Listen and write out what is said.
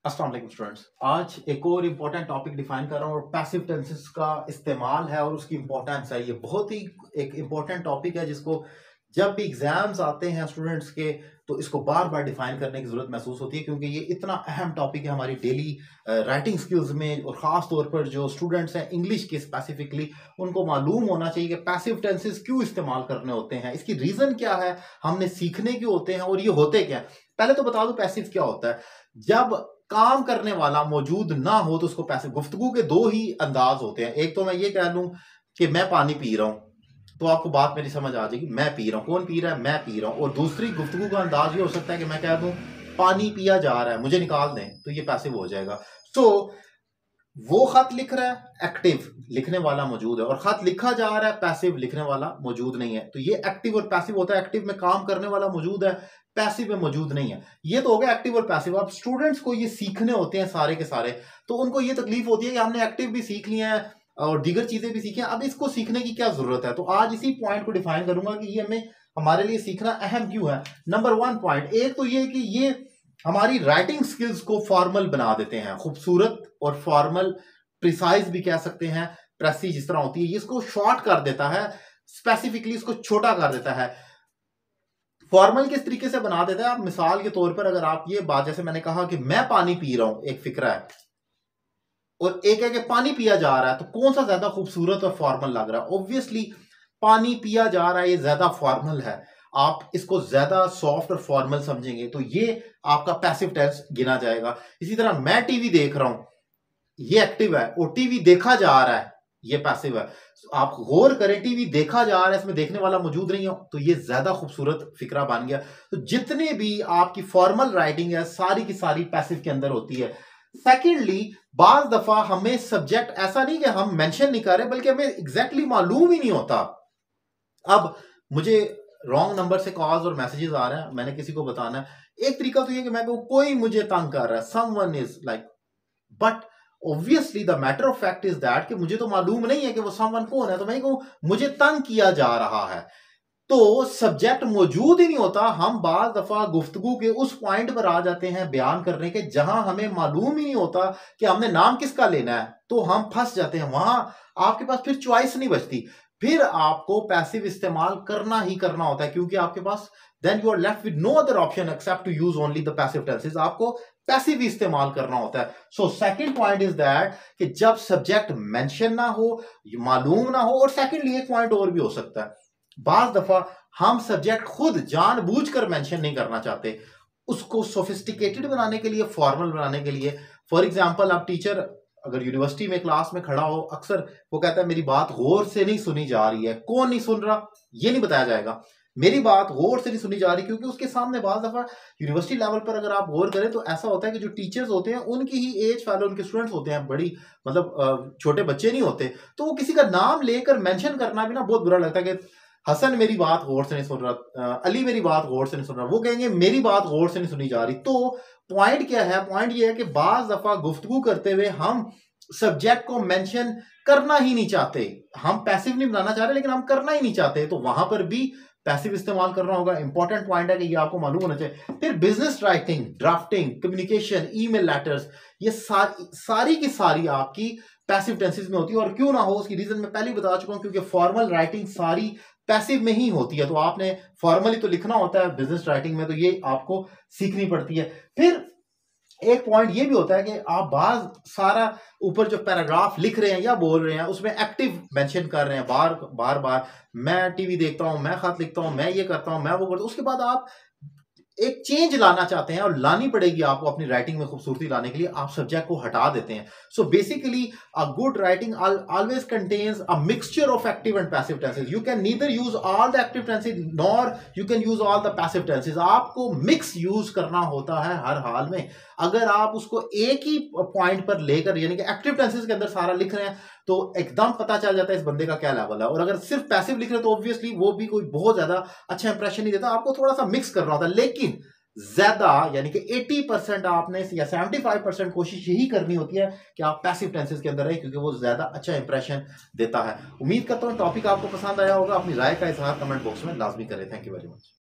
अस्सलाम वालेकुम स्टूडेंट्स। आज एक और इम्पोर्टेंट टॉपिक डिफाइन कर रहा हूँ और पैसिव टेंसेस का इस्तेमाल है और उसकी इम्पोर्टेंस है। ये बहुत ही एक इम्पोर्टेंट टॉपिक है जिसको जब भी एग्जाम्स आते हैं स्टूडेंट्स के तो इसको बार बार डिफाइन करने की जरूरत महसूस होती है, क्योंकि ये इतना अहम टॉपिक है हमारी डेली राइटिंग स्किल्स में। और ख़ास तौर पर जो स्टूडेंट्स हैं इंग्लिश के स्पेसिफिकली, उनको मालूम होना चाहिए कि पैसिव टेंसेस क्यों इस्तेमाल करने होते हैं, इसकी रीज़न क्या है, हमने सीखने क्यों होते हैं और ये होते क्या है। पहले तो बता दूं पैसिव क्या होता है। जब काम करने वाला मौजूद ना हो तो उसको पैसिव। गुफ्तगू के दो ही अंदाज होते हैं। एक तो मैं ये कह लूं कि मैं पानी पी रहा हूं तो आपको बात मेरी समझ आ जाएगी, मैं पी रहा हूं। कौन पी रहा है? मैं पी रहा हूं। और दूसरी गुफ्तगू का अंदाज ये हो सकता है कि मैं कह दूं पानी पिया जा रहा है, मुझे निकाल दें, तो ये पैसिव हो जाएगा। सो वो खत लिख रहा है, एक्टिव, लिखने वाला मौजूद है, और खत लिखा जा रहा है, पैसिव, लिखने वाला मौजूद नहीं है। तो ये एक्टिव और पैसिव होता है। एक्टिव में काम करने वाला मौजूद है, पैसिव में मौजूद नहीं है। ये तो हो गया एक्टिव और पैसिव। अब स्टूडेंट्स को ये सीखने होते हैं सारे के सारे, तो उनको ये तकलीफ होती है कि हमने एक्टिव भी सीख लिया है और दीगर चीजें भी सीखी हैं, अब इसको सीखने की क्या जरूरत है। तो आज इसी पॉइंट को डिफाइन करूंगा कि ये हमें हमारे लिए सीखना अहम क्यों है। नंबर वन पॉइंट, एक तो ये कि ये हमारी राइटिंग स्किल्स को फॉर्मल बना देते हैं, खूबसूरत और फॉर्मल, प्रिसाइज भी कह सकते हैं। प्रेसी जिस तरह होती है, इसको शॉर्ट कर देता है, स्पेसिफिकली इसको छोटा कर देता है। फॉर्मल किस तरीके से बना देता है? आप मिसाल के तौर पर अगर आप ये बात, जैसे मैंने कहा कि मैं पानी पी रहा हूं, एक फिक्रा है, और एक है कि पानी पिया जा रहा है, तो कौन सा ज्यादा खूबसूरत और फॉर्मल लग रहा है? ऑब्वियसली पानी पिया जा रहा है, ये ज्यादा फॉर्मल है। आप इसको ज्यादा सॉफ्ट और फॉर्मल समझेंगे तो ये आपका पैसिव टेंस गिना जाएगा। इसी तरह मैं टीवी देख रहा हूं, ये एक्टिव है, और टीवी देखा जा रहा है, ये पैसिव है। आप गौर करें, टीवी देखा जा रहा है, इसमें देखने वाला मौजूद नहीं हो, तो ये ज्यादा खूबसूरत फिक्रा बन गया। तो जितने भी आपकी फॉर्मल राइटिंग है सारी की सारी पैसिव के अंदर होती है। सेकेंडली, बाज दफा हमें सब्जेक्ट ऐसा नहीं कि हम मेंशन नहीं कर रहे, बल्कि हमें एग्जैक्टली मालूम ही नहीं होता। अब मुझे रॉन्ग नंबर से कॉल्स और मैसेजेस आ रहे हैं, मैंने किसी को बताना है। एक तरीका तो ये कि मैं कहूं कोई मुझे तंग कर रहा है, someone is like, but obviously the matter of fact is that कि मुझे तो मालूम नहीं है कि वो समवन कौन है, तो मैं कहूं मुझे तंग किया जा रहा है, तो सब्जेक्ट मौजूद ही नहीं होता। हम बाज दफा गुफ्तगू के उस पॉइंट पर आ जाते हैं बयान करने के जहां हमें मालूम ही नहीं होता कि हमने नाम किसका लेना है, तो हम फंस जाते हैं। वहां आपके पास फिर चॉइस नहीं बचती, फिर आपको पैसिव इस्तेमाल करना ही करना होता है, क्योंकि आपके पास then you are left with no other option except to use only the passive tenses. आपको पैसिव इस्तेमाल करना होता है। So second point is that कि जब सब्जेक्ट मेंशन ना हो, मालूम ना हो, और सेकंडली एक पॉइंट और भी हो सकता है, बाज दफा हम सब्जेक्ट खुद जानबूझकर मेंशन नहीं करना चाहते, उसको सोफिस्टिकेटेड बनाने के लिए, फॉर्मल बनाने के लिए। फॉर एग्जांपल, आप टीचर अगर यूनिवर्सिटी में क्लास में खड़ा हो, अक्सर वो कहता है मेरी बात गौर से नहीं सुनी जा रही है। कौन नहीं सुन रहा ये नहीं बताया जाएगा, मेरी बात गौर से नहीं सुनी जा रही, क्योंकि उसके सामने बाज दफा यूनिवर्सिटी लेवल पर अगर आप गौर करें तो ऐसा होता है कि जो टीचर्स होते हैं उनकी ही एज फैलो उनके स्टूडेंट्स होते हैं, बड़ी मतलब छोटे बच्चे नहीं होते, तो वो किसी का नाम लेकर मेंशन करना भी ना बहुत बुरा लगता है कि हसन मेरी बात गौर से नहीं सुन रहा, अली मेरी बात गौर से नहीं सुन रहा, वो कहेंगे मेरी बात गौर से नहीं सुनी जा रही। तो पॉइंट क्या है? पॉइंट ये है कि बाज दफा गुफ्तगू करते हुए हम सब्जेक्ट को मेंशन करना ही नहीं चाहते। हम पैसिव नहीं बनाना चाह रहे, लेकिन हम करना ही नहीं चाहते, तो वहां पर भी पैसिव इस्तेमाल करना होगा। इंपॉर्टेंट पॉइंट है कि ये आपको मालूम होना चाहिए। फिर business writing, drafting, communication, email letters, ये सारी की सारी आपकी पैसिव टेंसेस में होती है। और क्यों ना हो उसकी रीजन मैं पहले ही बता चुका हूं, क्योंकि फॉर्मल राइटिंग सारी पैसिव में ही होती है, तो आपने फॉर्मली तो लिखना होता है बिजनेस राइटिंग में, तो ये आपको सीखनी पड़ती है। फिर एक पॉइंट ये भी होता है कि आप बाज सारा ऊपर जो पैराग्राफ लिख रहे हैं या बोल रहे हैं उसमें एक्टिव मेंशन कर रहे हैं, बार बार बार मैं टीवी देखता हूं, मैं खत लिखता हूं, मैं ये करता हूं, मैं वो करता हूं। उसके बाद आप एक चेंज लाना चाहते हैं, और लानी पड़ेगी आपको अपनी राइटिंग में खूबसूरती लाने के लिए, आप सब्जेक्ट को हटा देते हैं। So basically a good writing always contains a mixture of active and passive tenses. You can neither use all the active tenses nor you can use all the passive tenses. आपको mix use करना होता है हर हाल में। अगर आप उसको एक ही point पर लेकर, यानी कि एक्टिव टेंसेस के अंदर सारा लिख रहे हैं, तो एकदम पता चल जाता है इस बंदे का क्या लेवल है। और अगर सिर्फ पैसिव लिख रहे हैं तो ऑब्वियसली वो भी कोई बहुत ज्यादा अच्छा इंप्रेशन नहीं देता, आपको थोड़ा सा मिक्स करना होता है। लेकिन ज्यादा यानी कि 80% आपने या 75% कोशिश यही करनी होती है कि आप पैसिव टेंसेस के अंदर रहे, क्योंकि वो ज्यादा अच्छा इंप्रेशन देता है। उम्मीद करता हूं टॉपिक आपको पसंद आया होगा। अपनी राय का इजहार कमेंट बॉक्स में लाजमी करें। Thank you very much.